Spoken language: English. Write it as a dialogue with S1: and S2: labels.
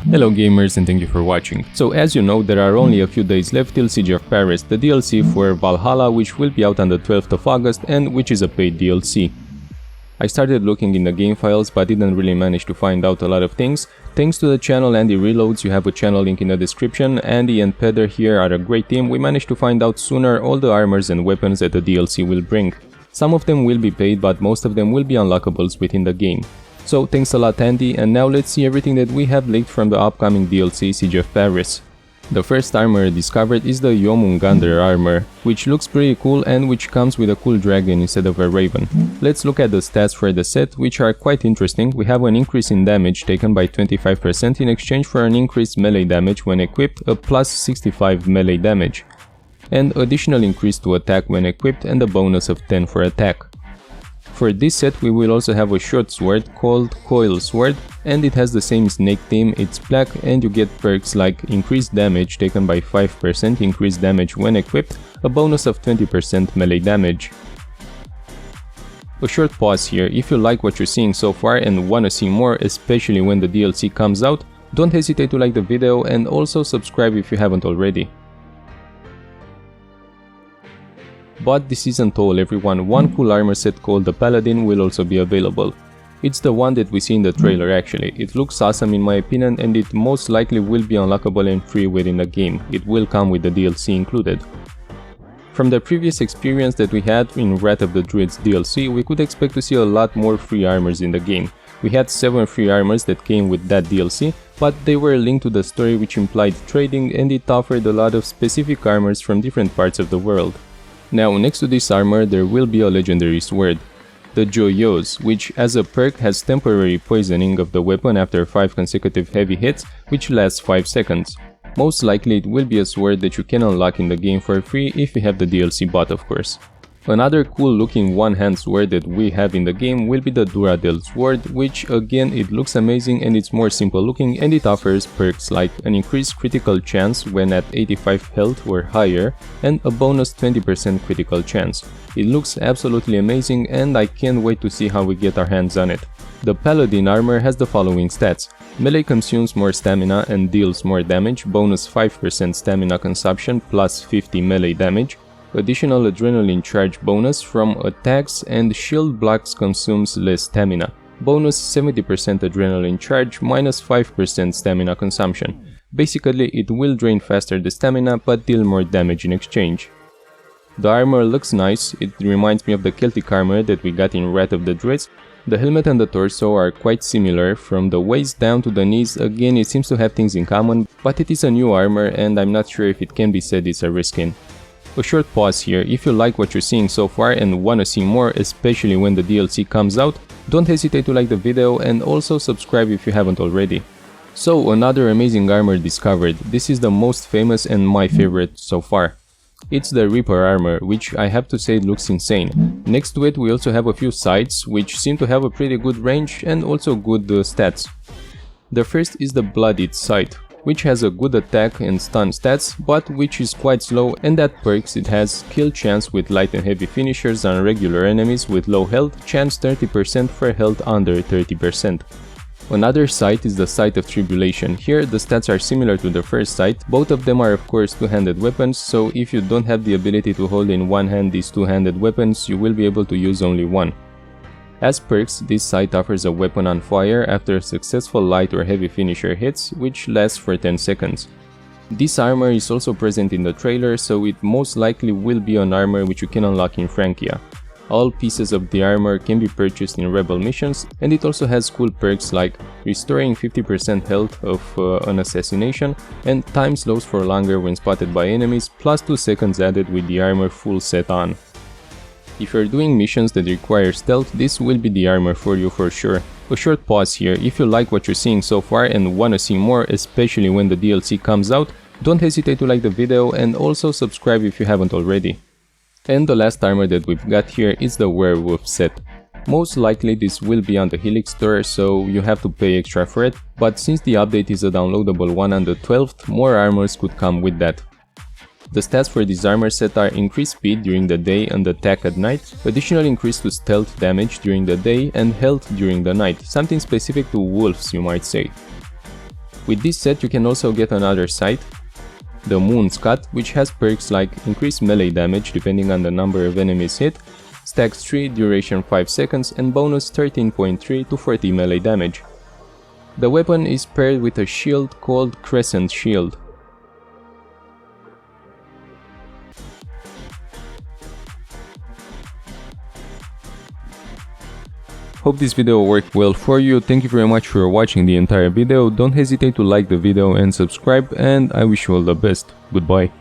S1: Hello gamers, and thank you for watching. So as you know, there are only a few days left till Siege of Paris, the DLC for Valhalla, which will be out on the 12th of August and which is a paid DLC. I started looking in the game files but didn't really manage to find out a lot of things. Thanks to the channel Andyreloads, you have a channel link in the description. Andy and Pedder here are a great team. We managed to find out sooner all the armors and weapons that the DLC will bring. Some of them will be paid, but most of them will be unlockables within the game. So thanks a lot Andy, and now let's see everything that we have leaked from the upcoming DLC Siege of Paris. The first armor discovered is the Jormungadr Armor, which looks pretty cool and which comes with a cool dragon instead of a raven. Let's look at the stats for the set, which are quite interesting. We have an increase in damage taken by 25% in exchange for an increased melee damage when equipped, a plus 65 melee damage, and additional increase to attack when equipped and a bonus of 10 for attack. For this set we will also have a short sword called Coil Sword, and it has the same snake theme. It's black and you get perks like increased damage taken by 5%, increased damage when equipped, a bonus of 20% melee damage. A short pause here. If you like what you're seeing so far and wanna see more, especially when the DLC comes out, don't hesitate to like the video and also subscribe if you haven't already. But this isn't all everyone, one cool armor set called the Paladin will also be available. It's the one that we see in the trailer actually. It looks awesome in my opinion, and it most likely will be unlockable and free within the game. It will come with the DLC included. From the previous experience that we had in Wrath of the Druids DLC, we could expect to see a lot more free armors in the game. We had 7 free armors that came with that DLC, but they were linked to the story, which implied trading, and it offered a lot of specific armors from different parts of the world. Now, next to this armor there will be a legendary sword, the Joyeuse, which as a perk has temporary poisoning of the weapon after 5 consecutive heavy hits, which lasts 5 seconds. Most likely it will be a sword that you can unlock in the game for free if you have the DLC bot, of course. Another cool looking one-hand sword that we have in the game will be the Durendal Sword, which again it looks amazing and it's more simple looking, and it offers perks like an increased critical chance when at 85 health or higher and a bonus 20% critical chance. It looks absolutely amazing and I can't wait to see how we get our hands on it. The Paladin armor has the following stats: melee consumes more stamina and deals more damage, bonus 5% stamina consumption plus 50 melee damage, additional adrenaline charge bonus from attacks, and shield blocks consumes less stamina, bonus 70% adrenaline charge minus 5% stamina consumption. Basically it will drain faster the stamina but deal more damage in exchange. The armor looks nice. It reminds me of the Celtic armor that we got in Wrath of the Druids. The helmet and the torso are quite similar, from the waist down to the knees. Again, it seems to have things in common, but it is a new armor and I'm not sure if it can be said it's a reskin. A short pause here. If you like what you're seeing so far and wanna see more, especially when the DLC comes out, don't hesitate to like the video and also subscribe if you haven't already. So another amazing armor discovered. This is the most famous and my favorite so far. It's the REAPER armor, which I have to say looks insane. Next to it we also have a few scythes, which seem to have a pretty good range and also good stats. The first is the Bloodied Scythe, which has a good attack and stun stats, but which is quite slow, and at perks it has kill chance with light and heavy finishers on regular enemies with low health, chance 30% for health under 30%. Another scythe is the Scythe of Tribulation. Here the stats are similar to the first scythe. Both of them are of course two-handed weapons, so if you don't have the ability to hold in one hand these two-handed weapons, you will be able to use only one. As perks, this scythe offers a weapon on fire after a successful light or heavy finisher hits, which lasts for 10 seconds. This armor is also present in the trailer, so it most likely will be an armor which you can unlock in Francia. All pieces of the armor can be purchased in rebel missions, and it also has cool perks like restoring 50% health of an assassination and time slows for longer when spotted by enemies, plus 2 seconds added with the armor full set on. If you're doing missions that require stealth, this will be the armor for you for sure. A short pause here. If you like what you're seeing so far and wanna see more, especially when the DLC comes out, don't hesitate to like the video and also subscribe if you haven't already. And the last armor that we've got here is the Warewolf Set. Most likely this will be on the Helix store, so you have to pay extra for it, but since the update is a downloadable one on the 12th, more armors could come with that. The stats for this armor set are increased speed during the day and attack at night, additional increase to stealth damage during the day and health during the night, something specific to wolves you might say. With this set you can also get another Scythe, the Moon's Cut, which has perks like increased melee damage depending on the number of enemies hit, stacks 3, duration 5 seconds and bonus 13.3 to 40 melee damage. The weapon is paired with a shield called Crescent Shield. Hope this video worked well for you. Thank you very much for watching the entire video. Don't hesitate to like the video and subscribe, and I wish you all the best. Goodbye.